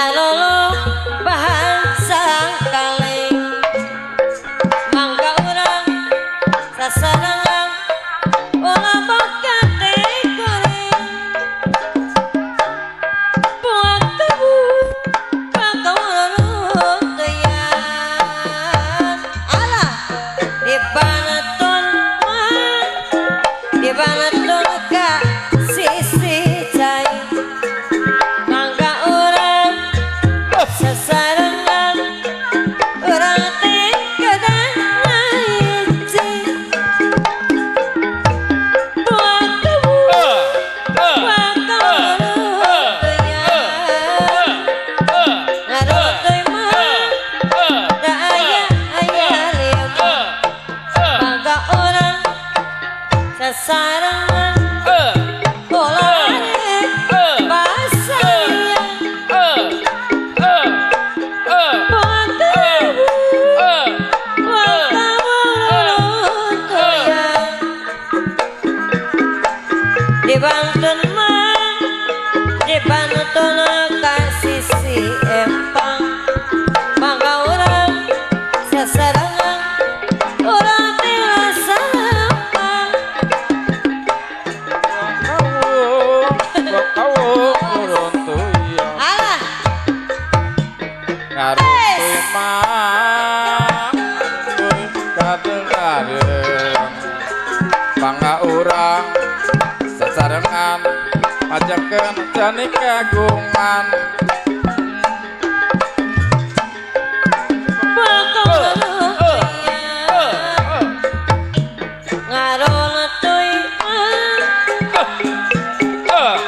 ngarolo bahan sangkali mangga urang sasarangan ulah bakate goreng buat tebu kakawurut doyan alah di banaton di banaton ka sisi cai mangga urang sasarangan urang teh kadang ngaji buat tebu kakawurut doyan ngarut teh mah da aya lima mangga urang sasarangan bolane basaya buat tebu kakawurut doyan di Banten mah di Banten ka sisi empang mangga urang sasarangan urang teh sampang alah Mangga urang sasarengan ajakeun jani kagungan kakawurut doyan ngarolo teuy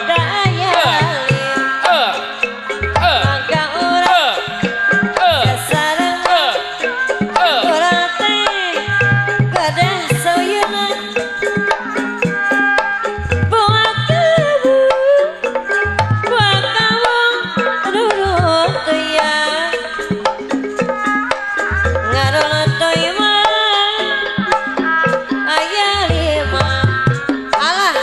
da aya lima mangga urang sasarangan urang teh kadang sauyeunan buat tebu kakawurut doyan ngarolo teuy mah aya lima alah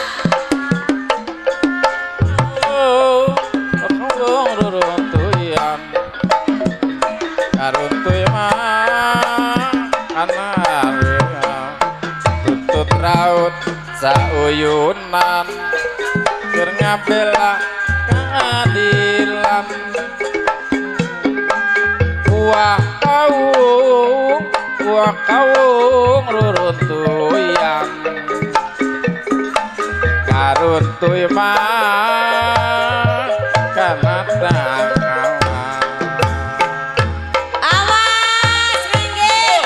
karuntuy mah tuntut raut sauyunan keur ngabela keadilan buah kaung ruruntuyan karuntuy mah kana tangawan awas minggir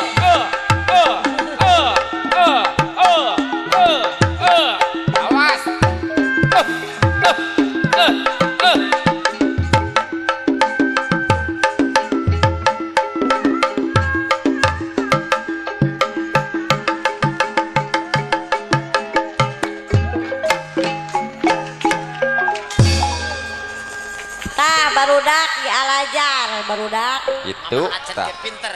awas tah barudak di alajar barudak itu Acan tak pinter